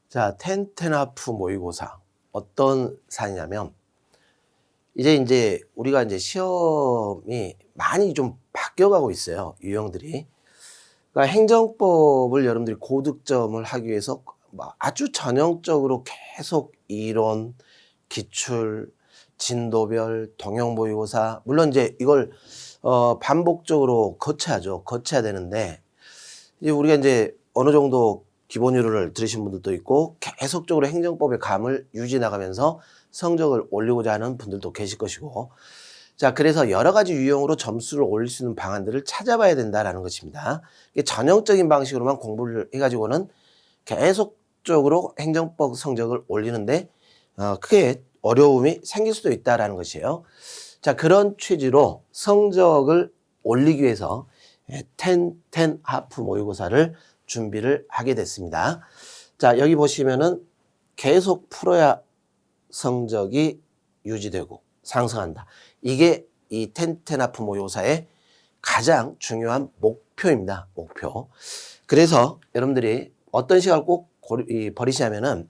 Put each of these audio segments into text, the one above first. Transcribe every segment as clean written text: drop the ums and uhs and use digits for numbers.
자, 텐텐하프 모의고사. 어떤 사안이냐면, 이제 우리가 이제 시험이 많이 좀 바뀌어가고 있어요. 유형들이. 그러니까 행정법을 여러분들이 고득점을 하기 위해서 아주 전형적으로 계속 이론, 기출, 진도별, 동형 모의고사. 물론 이제 이걸 반복적으로 거쳐야죠. 거쳐야 되는데, 이제 우리가 이제 어느 정도 기본 이론을 들으신 분들도 있고 계속적으로 행정법의 감을 유지해 나가면서 성적을 올리고자 하는 분들도 계실 것이고, 자, 그래서 여러 가지 유형으로 점수를 올릴 수 있는 방안들을 찾아봐야 된다라는 것입니다. 이게 전형적인 방식으로만 공부를 해가지고는 계속적으로 행정법 성적을 올리는데 크게 어려움이 생길 수도 있다라는 것이에요. 자, 그런 취지로 성적을 올리기 위해서 텐텐하프 모의고사를 준비를 하게 됐습니다. 자, 여기 보시면은 계속 풀어야 성적이 유지되고 상승한다. 이게 이 텐텐하프 모의고사의 가장 중요한 목표입니다. 목표. 그래서 여러분들이 어떤 시간을 꼭 버리시냐면은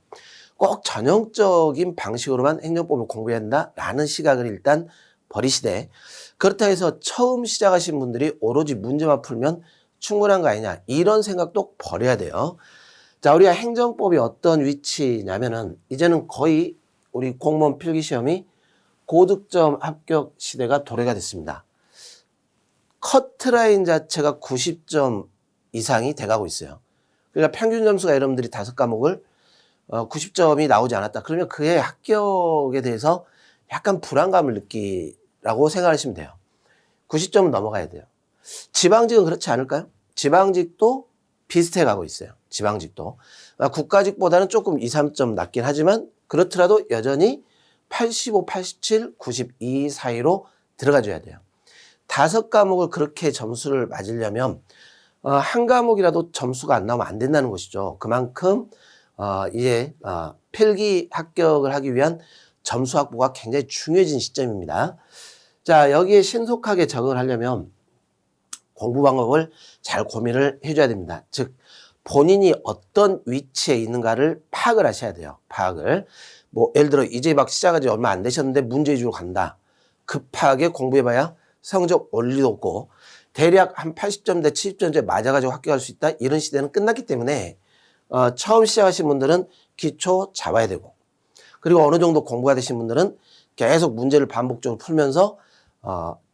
꼭 전형적인 방식으로만 행정법을 공부해야 한다라는 시각을 일단 버리시되, 그렇다 해서 처음 시작하신 분들이 오로지 문제만 풀면 충분한 거 아니냐, 이런 생각도 버려야 돼요. 자, 우리가 행정법이 어떤 위치냐면은 이제는 거의 우리 공무원 필기시험이 고득점 합격 시대가 도래가 됐습니다. 커트라인 자체가 90점 이상이 돼가고 있어요. 그러니까 평균 점수가 여러분들이 5과목을 90점이 나오지 않았다. 그러면 그의 합격에 대해서 약간 불안감을 느끼라고 생각하시면 돼요. 90점은 넘어가야 돼요. 지방직은 그렇지 않을까요? 지방직도 비슷해 가고 있어요. 지방직도. 국가직보다는 조금 2, 3점 낮긴 하지만 그렇더라도 여전히 85, 87, 92 사이로 들어가줘야 돼요. 5과목을 그렇게 점수를 맞으려면 한 과목이라도 점수가 안 나오면 안 된다는 것이죠. 그만큼 이제 필기 합격을 하기 위한 점수 확보가 굉장히 중요해진 시점입니다. 자, 여기에 신속하게 적응을 하려면 공부 방법을 잘 고민을 해줘야 됩니다. 즉, 본인이 어떤 위치에 있는가를 파악을 하셔야 돼요. 파악을. 예를 들어 이제 막 시작한 지 얼마 안 되셨는데 문제 위주로 간다. 급하게 공부해봐야 성적 올 리도 없고, 대략 한 80점대 70점대 맞아가지고 합격할 수 있다, 이런 시대는 끝났기 때문에 처음 시작하신 분들은 기초 잡아야 되고, 그리고 어느 정도 공부가 되신 분들은 계속 문제를 반복적으로 풀면서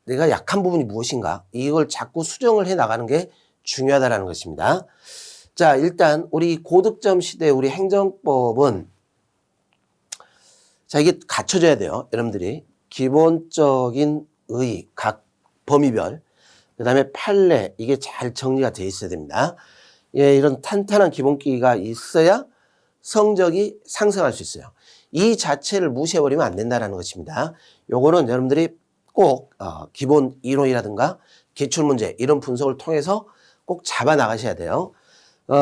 내가 약한 부분이 무엇인가, 이걸 자꾸 수정을 해 나가는 게 중요하다는 것입니다. 자, 일단 우리 고득점 시대 우리 행정법은, 자, 이게 갖춰져야 돼요. 여러분들이 기본적인 의, 각 범위별, 그 다음에 판례, 이게 잘 정리가 되어 있어야 됩니다. 예, 이런 탄탄한 기본기가 있어야 성적이 상승할 수 있어요. 이 자체를 무시해버리면 안 된다는 것입니다. 요거는 여러분들이 꼭 기본 이론이라든가 기출문제 이런 분석을 통해서 꼭 잡아 나가셔야 돼요.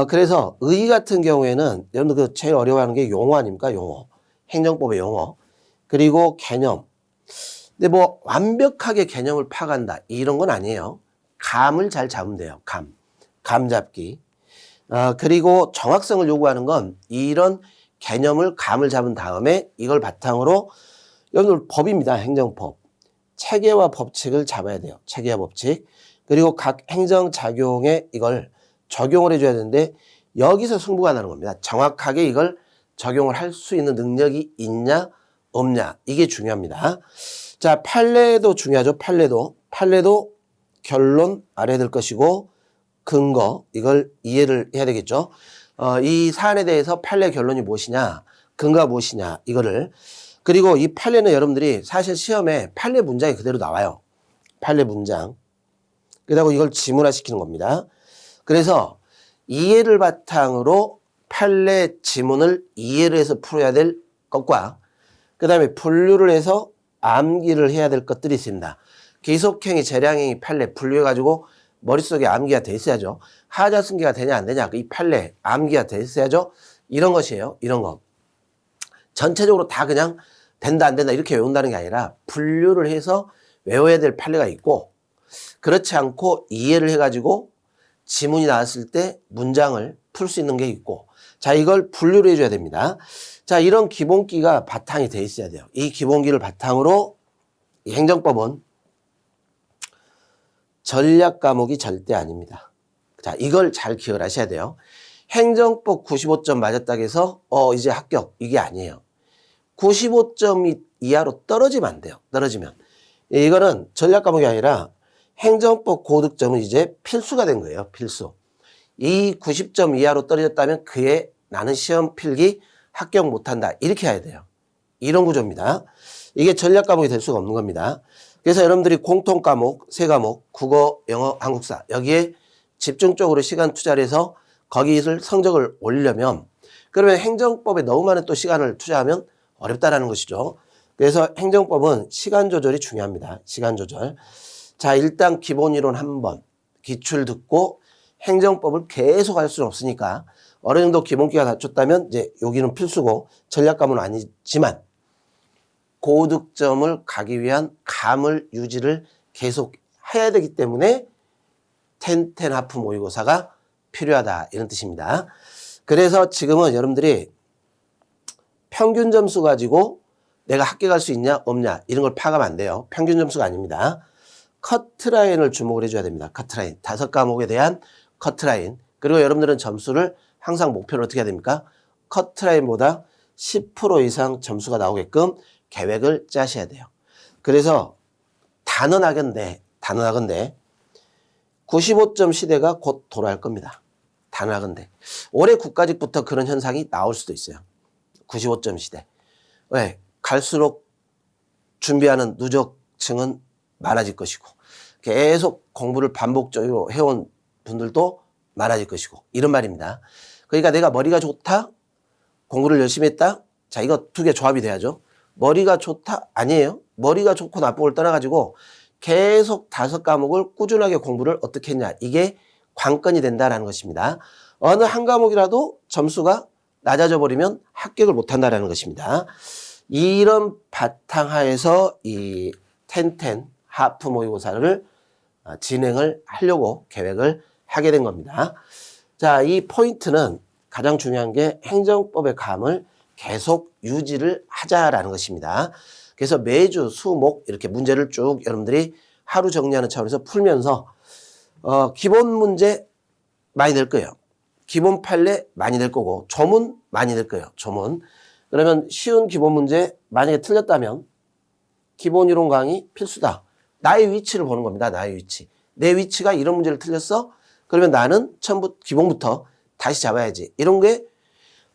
그래서 의 같은 경우에는 여러분들 그 제일 어려워하는 게 용어 아닙니까? 용어. 행정법의 용어. 그리고 개념. 근데 완벽하게 개념을 파악한다, 이런 건 아니에요. 감을 잘 잡으면 돼요. 감 잡기. 그리고 정확성을 요구하는 건 이런 개념을, 감을 잡은 다음에 이걸 바탕으로 여러분들 법입니다. 행정법. 체계와 법칙을 잡아야 돼요. 체계와 법칙. 그리고 각 행정작용에 이걸 적용을 해줘야 되는데, 여기서 승부가 나는 겁니다. 정확하게 이걸 적용을 할 수 있는 능력이 있냐 없냐, 이게 중요합니다. 자, 판례도 중요하죠. 판례도 결론 알아야 될 것이고, 근거, 이걸 이해를 해야 되겠죠. 이 사안에 대해서 판례 결론이 무엇이냐, 근거가 무엇이냐, 이거를. 그리고 이 판례는 여러분들이 사실 시험에 판례 문장이 그대로 나와요. 판례 문장. 그리고 이걸 지문화시키는 겁니다. 그래서 이해를 바탕으로 판례 지문을 이해를 해서 풀어야 될 것과, 그 다음에 분류를 해서 암기를 해야 될 것들이 있습니다. 기속행위, 재량행위, 판례 분류해가지고 머릿속에 암기가 돼 있어야죠. 하자승기가 되냐 안 되냐, 이 판례 암기가 돼 있어야죠. 이런 것이에요. 이런 거. 전체적으로 다 그냥 된다 안 된다 이렇게 외운다는 게 아니라 분류를 해서 외워야 될 판례가 있고, 그렇지 않고 이해를 해가지고 지문이 나왔을 때 문장을 풀 수 있는 게 있고, 자, 이걸 분류를 해줘야 됩니다. 자, 이런 기본기가 바탕이 돼 있어야 돼요. 이 기본기를 바탕으로 이 행정법은 전략 과목이 절대 아닙니다. 자, 이걸 잘 기억을 하셔야 돼요. 행정법 95점 맞았다고 해서 이제 합격, 이게 아니에요. 95점 이하로 떨어지면 안 돼요. 떨어지면. 이거는 전략 과목이 아니라 행정법 고득점은 이제 필수가 된 거예요. 필수. 이 90점 이하로 떨어졌다면 그에 나는 시험 필기 합격 못한다. 이렇게 해야 돼요. 이런 구조입니다. 이게 전략 과목이 될 수가 없는 겁니다. 그래서 여러분들이 공통 과목, 세 과목, 국어, 영어, 한국사 여기에 집중적으로 시간 투자를 해서 거기를 성적을 올리려면 그러면 행정법에 너무 많은 또 시간을 투자하면 어렵다라는 것이죠. 그래서 행정법은 시간 조절이 중요합니다. 시간 조절. 자, 일단 기본 이론 한번 기출 듣고 행정법을 계속 할 수는 없으니까 어느 정도 기본기가 갖췄다면 이제 여기는 필수고 전략 과목은 아니지만 고득점을 가기 위한 감을 유지를 계속 해야 되기 때문에 텐텐하프 모의고사가 필요하다 이런 뜻입니다. 그래서 지금은 여러분들이 평균 점수 가지고 내가 합격할 수 있냐 없냐 이런 걸 파악하면 안 돼요. 평균 점수가 아닙니다. 커트라인을 주목을 해줘야 됩니다. 커트라인. 5과목에 대한 커트라인. 그리고 여러분들은 점수를 항상 목표를 어떻게 해야 됩니까? 커트라인보다 10% 이상 점수가 나오게끔 계획을 짜셔야 돼요. 그래서 단언하건대 95점 시대가 곧 돌아올 겁니다. 단언하건대. 올해 국가직부터 그런 현상이 나올 수도 있어요. 95점 시대. 왜? 갈수록 준비하는 누적층은 많아질 것이고 계속 공부를 반복적으로 해온 분들도 많아질 것이고 이런 말입니다. 그러니까 내가 머리가 좋다? 공부를 열심히 했다? 자, 이거 두 개 조합이 돼야죠. 머리가 좋다? 아니에요. 머리가 좋고 나쁘고를 떠나가지고 계속 5과목을 꾸준하게 공부를 어떻게 했냐. 이게 관건이 된다는 것입니다. 어느 한 과목이라도 점수가 낮아져 버리면 합격을 못한다는 것입니다. 이런 바탕하에서 이 텐텐 하프 모의고사를 진행을 하려고 계획을 하게 된 겁니다. 자, 이 포인트는 가장 중요한 게 행정법의 감을 계속 유지를 하자라는 것입니다. 그래서 매주 수목 이렇게 문제를 쭉 여러분들이 하루 정리하는 차원에서 풀면서 기본 문제 많이 낼 거예요. 기본 판례 많이 낼 거고 조문 많이 낼 거예요. 조문. 그러면 쉬운 기본 문제 만약에 틀렸다면 기본 이론 강의 필수다. 나의 위치를 보는 겁니다. 나의 위치. 내 위치가 이런 문제를 틀렸어? 그러면 나는 처음부터 기본부터 다시 잡아야지. 이런 게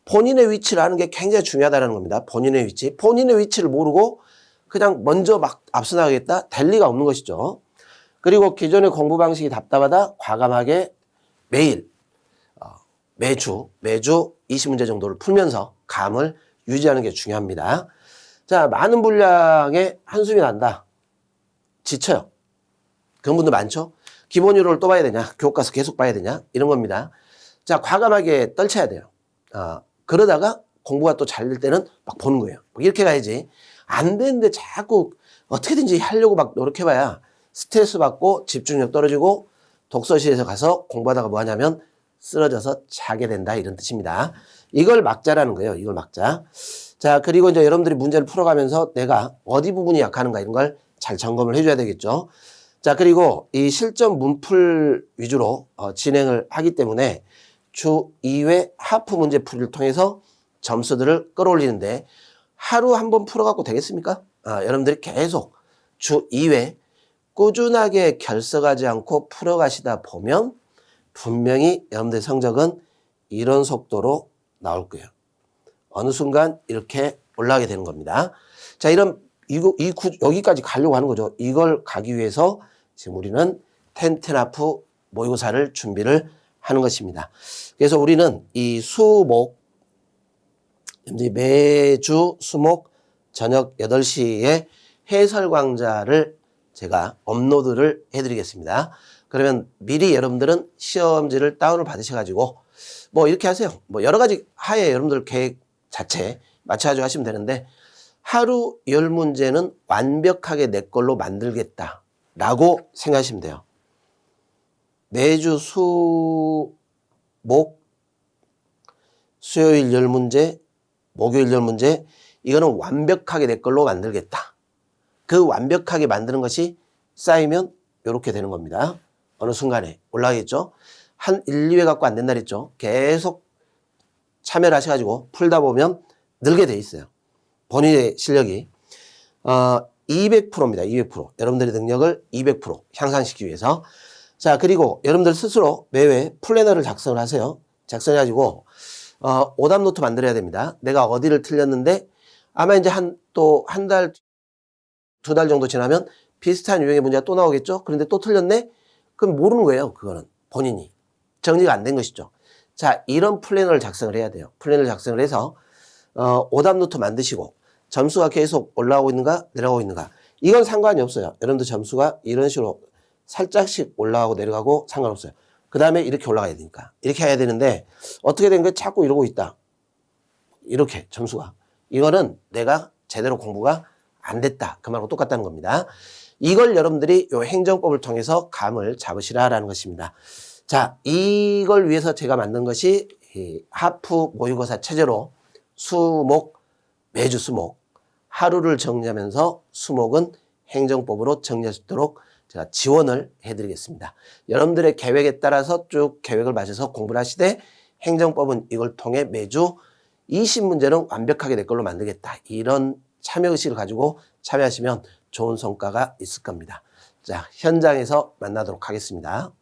본인의 위치를 아는 게 굉장히 중요하다는 겁니다. 본인의 위치. 본인의 위치를 모르고 그냥 먼저 막 앞서 나가겠다? 될 리가 없는 것이죠. 그리고 기존의 공부 방식이 답답하다? 과감하게 매일, 매주 20문제 정도를 풀면서 감을 유지하는 게 중요합니다. 자, 많은 분량의 한숨이 난다. 지쳐요. 그런 분들 많죠? 기본 이론을 또 봐야 되냐? 교과서 계속 봐야 되냐? 이런 겁니다. 자, 과감하게 떨쳐야 돼요. 그러다가 공부가 또 잘 될 때는 막 보는 거예요. 이렇게 가야지. 안 되는데 자꾸 어떻게든지 하려고 막 노력해봐야 스트레스 받고 집중력 떨어지고 독서실에서 가서 공부하다가 뭐 하냐면 쓰러져서 자게 된다 이런 뜻입니다. 이걸 막자라는 거예요. 이걸 막자. 자, 그리고 이제 여러분들이 문제를 풀어가면서 내가 어디 부분이 약하는가 이런 걸 잘 점검을 해줘야 되겠죠. 자, 그리고 이 실전 문풀 위주로 진행을 하기 때문에 주 2회 하프 문제 풀이를 통해서 점수들을 끌어올리는데 하루 한 번 풀어갖고 되겠습니까? 여러분들이 계속 주 2회 꾸준하게 결석하지 않고 풀어가시다 보면 분명히 여러분들의 성적은 이런 속도로 나올 거예요. 어느 순간 이렇게 올라가게 되는 겁니다. 자, 여기까지 가려고 하는 거죠. 이걸 가기 위해서 지금 우리는 텐텐하프 모의고사를 준비를 하는 것입니다. 그래서 우리는 이 수목, 매주 수목 저녁 8시에 해설 강좌를 제가 업로드를 해드리겠습니다. 그러면 미리 여러분들은 시험지를 다운을 받으셔가지고 뭐 이렇게 하세요. 뭐 여러 가지 하에 여러분들 계획 자체 맞춰가지고 하시면 되는데 하루 10문제는 완벽하게 내 걸로 만들겠다라고 생각하시면 돼요. 매주 수목 수요일 10문제, 목요일 10문제, 이거는 완벽하게 내 걸로 만들겠다. 그 완벽하게 만드는 것이 쌓이면 이렇게 되는 겁니다. 어느 순간에 올라가겠죠. 한 1, 2회 갖고 안 된다 그랬죠. 계속 참여를 하셔가지고 풀다 보면 늘게 돼 있어요. 본인의 실력이 200%입니다. 200%. 여러분들의 능력을 200% 향상시키기 위해서. 자, 그리고 여러분들 스스로 매회 플래너를 작성을 하세요. 작성해가지고 오답 노트 만들어야 됩니다. 내가 어디를 틀렸는데 아마 이제 또 한 달, 2달 정도 지나면 비슷한 유형의 문제가 또 나오겠죠. 그런데 또 틀렸네? 그럼 모르는 거예요. 그거는 본인이 정리가 안 된 것이죠. 자, 이런 플래너를 작성을 해야 돼요. 플래너를 작성을 해서 오답 노트 만드시고 점수가 계속 올라오고 있는가 내려가고 있는가 이건 상관이 없어요. 여러분들 점수가 이런 식으로 살짝씩 올라가고 내려가고 상관없어요. 그 다음에 이렇게 올라가야 되니까 이렇게 해야 되는데 어떻게 된 거야? 자꾸 이러고 있다. 이렇게 점수가 이거는 내가 제대로 공부가 안 됐다. 그 말하고 똑같다는 겁니다. 이걸 여러분들이 요 행정법을 통해서 감을 잡으시라라는 것입니다. 자, 이걸 위해서 제가 만든 것이 이 하프 모의고사 체제로 수목, 매주 수목, 하루를 정리하면서 수목은 행정법으로 정리할 수 있도록 제가 지원을 해드리겠습니다. 여러분들의 계획에 따라서 쭉 계획을 맞춰서 공부를 하시되 행정법은 이걸 통해 매주 20문제는 완벽하게 내 걸로 만들겠다. 이런 참여의식을 가지고 참여하시면 좋은 성과가 있을 겁니다. 자, 현장에서 만나도록 하겠습니다.